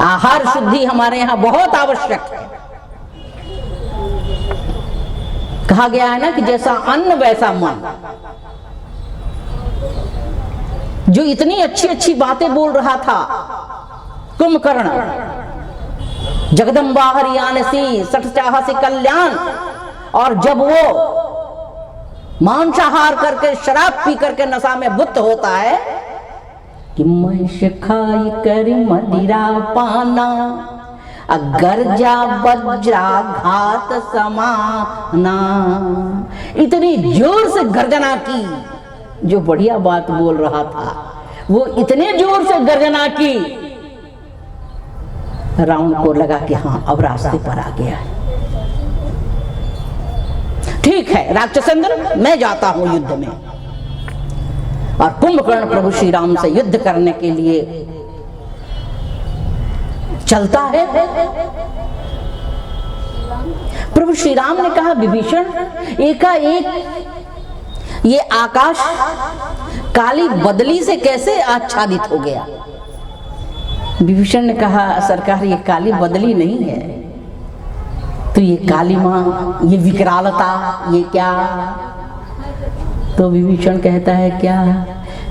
आहार शुद्धि हमारे यहाँ बहुत आवश्यक है। कहा गया है ना कि जैसा अन्न वैसा मन। जो इतनी अच्छी अच्छी बातें बोल रहा था कुंभकर्ण, जगदम्बा हरियाणसी सठ चाहसी कल्याण, और जब वो मांसाहार करके शराब पी करके नशा में बुत होता है कि मैश खाई कर मदिरा पाना, अगर जा वज्राघात समाना, इतनी जोर से गर्जना की। जो बढ़िया बात बोल रहा था वो इतने जोर से गर्जना की, रावण को लगा कि हाँ अब रास्ते पर आ गया है। ठीक है राक्षसेंद्र, मैं जाता हूं युद्ध में। और कुंभकर्ण प्रभु श्री राम से युद्ध करने के लिए चलता है। प्रभु श्री राम ने कहा विभीषण, एकाएक ये आकाश काली बदली से कैसे आच्छादित हो गया? विभीषण ने कहा सरकार ये काली बदली नहीं है, तो ये काली माँ, ये विकरालता, ये क्या? तो विभीषण कहता है क्या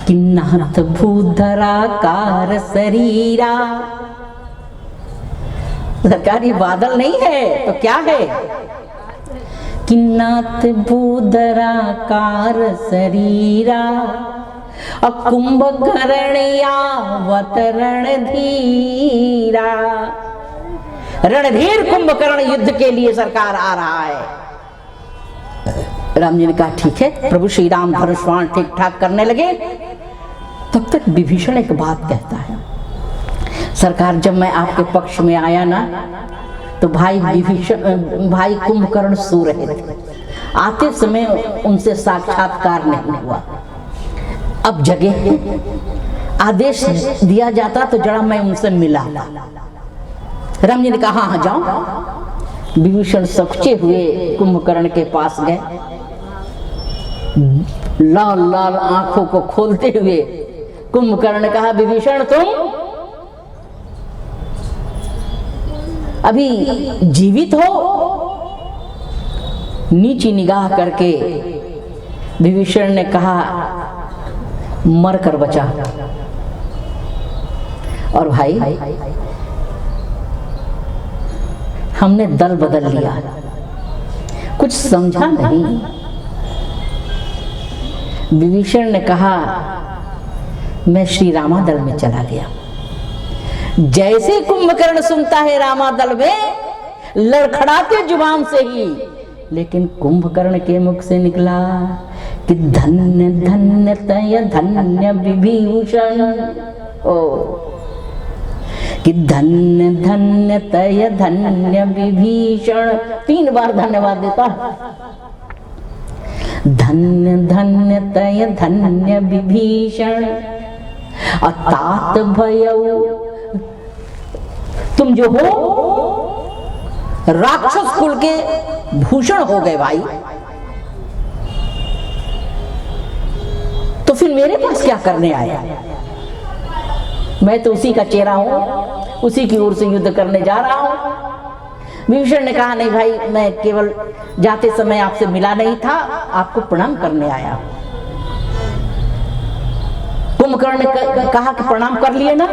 कि नाथ भूधराकार शरीरा। सरकार ये बादल नहीं है तो क्या है? कि नाथ भूधराकार शरीरा, कुंभकर्णयावत रणधीरा। रणधीर कुंभकर्ण युद्ध के लिए सरकार आ रहा है। राम जी ने कहा ठीक है। प्रभु श्री राम धनुष्बाण ठीक ठाक करने लगे, तब तक विभीषण एक बात कहता है, सरकार जब मैं आपके पक्ष में आया ना तो भाई कुंभकर्ण सो रहे थे। आते समय उनसे साक्षात्कार नहीं हुआ। अब जगह आदेश दिया जाता तो जरा मैं उनसे मिला। राम जी ने कहा हाँ जाओ। विभीषण सकुचे हुए कुंभकर्ण के पास गए, लाल लाल आंखों को खोलते हुए कुंभकर्ण ने कहा विभीषण तुम अभी जीवित हो? नीची निगाह करके विभीषण ने कहा मर कर बचा। और भाई हमने दल बदल लिया, कुछ समझा नहीं। विभीषण ने कहा मैं श्री रामादल में चला गया। जैसे कुंभकर्ण सुनता है रामादल में, लड़खड़ाते जुबान से ही, लेकिन कुंभकर्ण के मुख से निकला कि धन्य धन्य तय धन्य विभीषण। ओ कि धन्य धन्य तय धन्य विभीषण। 3 बार धन्यवाद देता है। धन्य धन्य तय धन्य विभीषण, अतात भयउ। तुम जो हो राक्षस कुल के भूषण हो गए भाई, तो फिर मेरे पास क्या करने आया? मैं तो उसी का चेहरा हूं, उसी की ओर से युद्ध करने जा रहा हूं। विभीषण ने कहा नहीं भाई, मैं केवल जाते समय आपसे मिला नहीं था, आपको प्रणाम करने आया। कुंभकर्ण ने कहा कि प्रणाम कर लिए ना?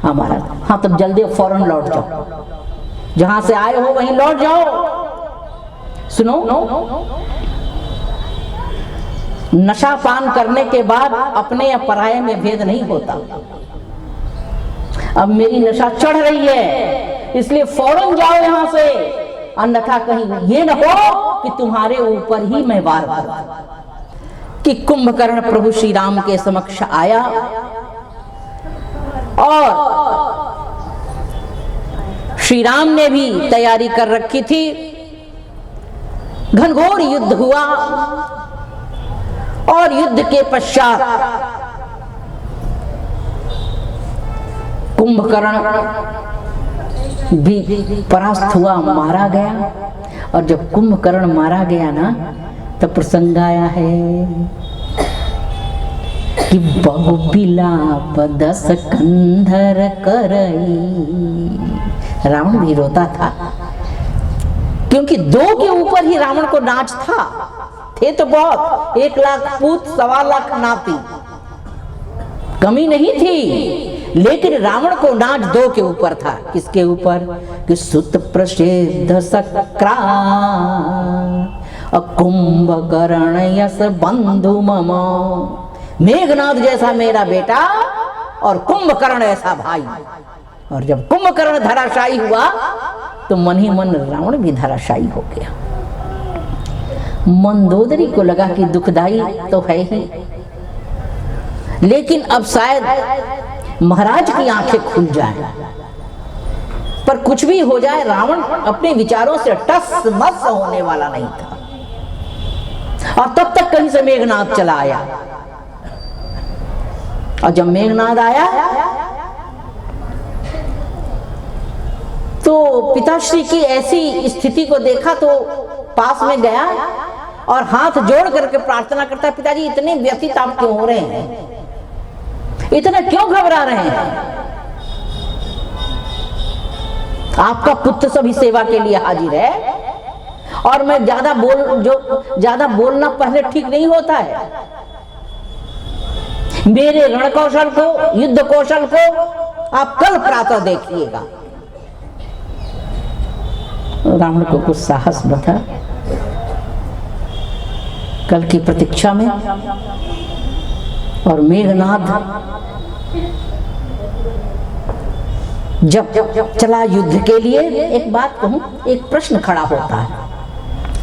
हाँ महाराज। हाँ तब जल्दी फौरन लौट जाओ, जहां से आए हो वहीं लौट जाओ। सुनो, नशा पान करने के बाद अपने या पराये में भेद नहीं होता। अब मेरी नशा चढ़ रही है, इसलिए फौरन जाओ यहां से, अन्यथा कहीं ये न हो कि तुम्हारे ऊपर ही मैं वार करूं। कि कुंभकर्ण प्रभु श्री राम के समक्ष आया और श्री राम ने भी तैयारी कर रखी थी। घनघोर युद्ध हुआ और युद्ध के पश्चात कुंभकर्ण भी परास्त हुआ, मारा गया। और जब कुंभकर्ण मारा गया ना, तब प्रसंग आया है कि बहु बिलाप दस कंधर करई। रावण भी रोता था, क्योंकि 2 के ऊपर ही रावण को नाच था। थे तो बहुत, 1 लाख पूत 1.25 लाख नाती, कमी नहीं थी, लेकिन रावण को नाच 2 के ऊपर था। किसके ऊपर? कि सुत प्रसिद्ध सक्रा कुंभकर्ण यस बंधु मम। मेघनाद जैसा मेरा बेटा और कुंभकर्ण ऐसा भाई। और जब कुंभकर्ण धराशायी हुआ तो मन ही मन रावण भी धराशायी हो गया। मंदोदरी को लगा कि दुखदाई तो है ही, लेकिन अब शायद महाराज की आंखें खुल जाएं। पर कुछ भी हो जाए, रावण अपने विचारों से टस मस होने वाला नहीं था। और तब तक कहीं से मेघनाद चला आया। और जब मेघनाद आया तो पिताश्री की ऐसी स्थिति को देखा तो पास में गया और हाथ जोड़ करके प्रार्थना करता, पिताजी इतने व्यथित आप क्यों हो रहे हैं, इतना क्यों घबरा रहे हैं? आपका पुत्र सभी सेवा के लिए हाजिर है। और मैं ज्यादा बोलना पहले ठीक नहीं होता है। मेरे रण कौशल को, युद्ध कौशल को आप कल प्रातः देखिएगा। रावण को कुछ साहस न था। कल की प्रतीक्षा में और मेघनाद जब चला युद्ध के लिए, एक बात कहूं, एक प्रश्न खड़ा होता है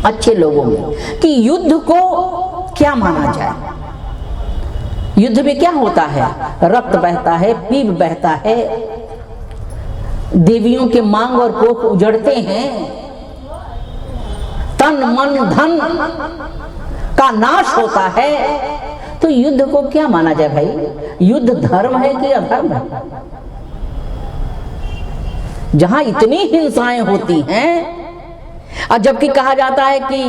अच्छे लोगों में कि युद्ध को क्या माना जाए। युद्ध में क्या होता है? रक्त बहता है, पीप बहता है, देवियों के मांग और कोख उजड़ते हैं, तन मन धन का नाश होता है। तो युद्ध को क्या माना जाए भाई? युद्ध धर्म है कि अधर्म है? जहां इतनी हिंसाएं होती हैं, और जबकि कहा जाता है कि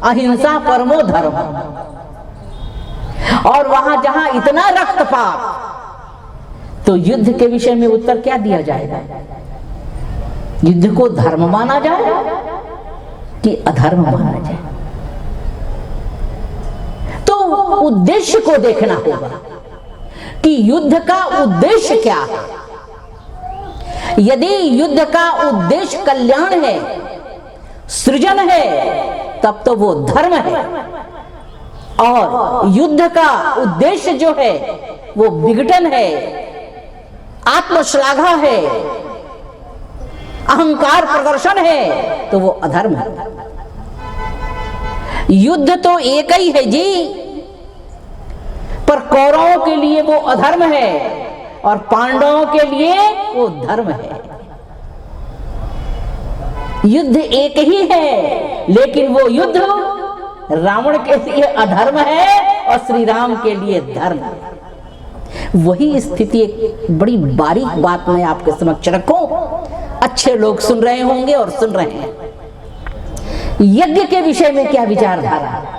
अहिंसा परमो धर्म, और वहां जहां इतना रक्तपात, तो युद्ध के विषय में उत्तर क्या दिया जाएगा? युद्ध को धर्म माना जाए कि अधर्म माना जाए? तो उद्देश्य को देखना होगा कि युद्ध का उद्देश्य क्या है। यदि युद्ध का उद्देश्य कल्याण है, सृजन है, तब तो वो धर्म है। और युद्ध का उद्देश्य जो है वो विघटन है, आत्मश्लाघा है, अहंकार प्रदर्शन है, तो वो अधर्म है। युद्ध तो एक ही है जी, पर कौरवों के लिए वो अधर्म है और पांडवों के लिए वो धर्म है। युद्ध एक ही है, लेकिन वो युद्ध रावण के लिए अधर्म है और श्री राम के लिए धर्म है। वही स्थिति, एक बड़ी बारीक बात मैं आपके समक्ष रखूं, अच्छे लोग सुन रहे होंगे और सुन रहे हैं। यज्ञ के विषय में क्या विचारधारा है?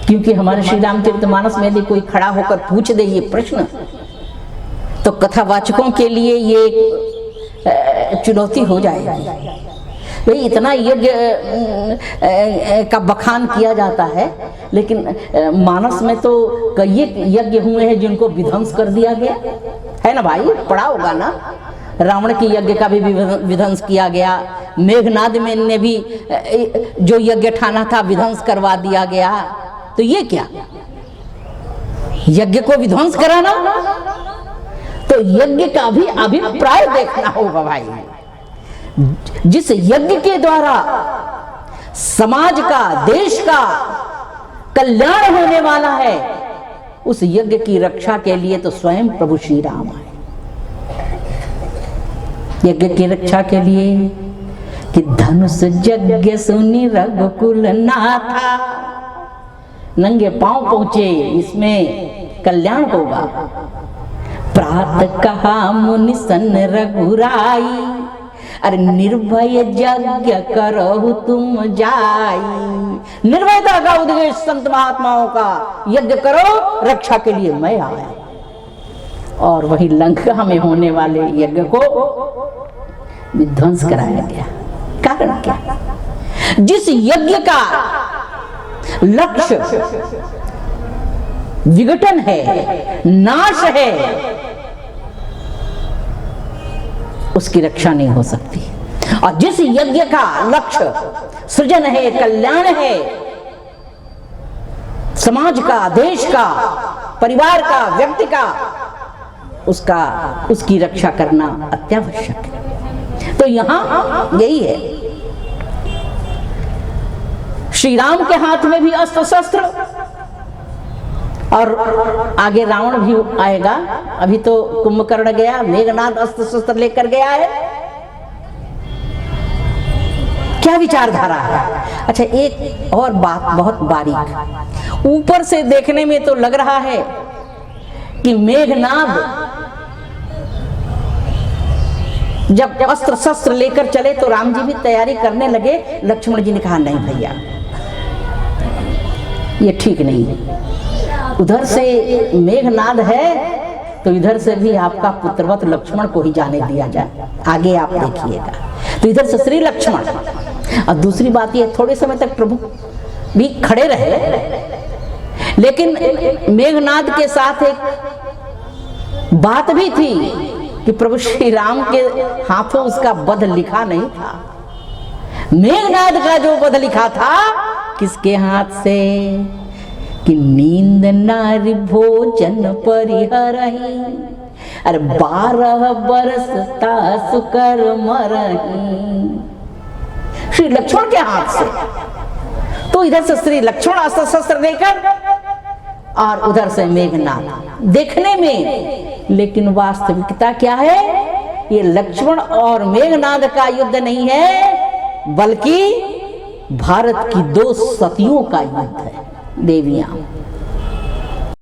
क्योंकि हमारे श्री रामचरितमानस में यदि कोई खड़ा होकर पूछ दे ये प्रश्न, तो कथावाचकों के लिए ये चुनौती हो जाएगी। भाई इतना यज्ञ का बखान किया जाता है, लेकिन मानस में तो कई यज्ञ हुए हैं जिनको विध्वंस कर दिया गया है ना भाई, पढ़ा होगा ना। रावण के यज्ञ का भी विध्वंस किया गया, मेघनाद में ने भी जो यज्ञ ठाना था विध्वंस करवा दिया गया। तो ये क्या, यज्ञ को विध्वंस कराना? तो यज्ञ का भी अभिप्राय देखना होगा भाई। जिस यज्ञ के द्वारा समाज का, देश का कल्याण होने वाला है, उस यज्ञ की रक्षा के लिए तो स्वयं प्रभु श्री राम आए। यज्ञ की रक्षा के लिए कि धनुष यज्ञ सुनि रघुकुल नाथा, नंगे पांव पहुंचे, इसमें कल्याण होगा। प्रात कहा मुनि सन रघुराई, अरे निर्भय यज्ञ करो तुम जाई, निर्भयता का उद्देश्य संत महात्माओं का, यज्ञ करो रक्षा के लिए मैं आया। और वही लंका में होने वाले यज्ञ को विध्वंस कराया गया। कारण क्या? जिस यज्ञ का लक्ष्य विघटन है, नाश है, उसकी रक्षा नहीं हो सकती। और जिस यज्ञ का लक्ष्य सृजन है, कल्याण है, समाज का, देश का, परिवार का, व्यक्ति का, उसकी रक्षा करना अत्यावश्यक है। तो यहां यही है, श्री राम के हाथ में भी अस्त्र शस्त्र, और आगे रावण भी आएगा। अभी तो कुंभकर्ण गया, मेघनाद अस्त्र शस्त्र लेकर गया है। क्या विचारधारा है? अच्छा, एक और बात बहुत बारीक, ऊपर से देखने में तो लग रहा है कि मेघनाद जब अस्त्र शस्त्र लेकर चले तो राम जी भी तैयारी करने लगे। लक्ष्मण जी ने कहा नहीं भैया, ये ठीक नहीं है। उधर से मेघनाद है तो इधर से भी आपका पुत्रवत लक्ष्मण को ही जाने दिया जाए, आगे आप देखिएगा। तो इधर से श्री लक्ष्मण, और दूसरी बात ये, थोड़े समय तक प्रभु भी खड़े रहे, लेकिन मेघनाद के साथ एक बात भी थी कि प्रभु श्री राम के हाथों उसका वध लिखा नहीं था। मेघनाद का जो वध लिखा था किसके हाथ से? कि नींद नारी भोजन परिहरहि, अरे 12 बरस तासु कर मरहि, श्री लक्ष्मण के हाथ से। तो इधर से श्री लक्ष्मण अस्त्र शस्त्र लेकर और उधर से मेघनाद देखने में, लेकिन वास्तविकता क्या है? ये लक्ष्मण और मेघनाद का युद्ध नहीं है, बल्कि भारत की 2 सतियों का युद्ध है, देवियां।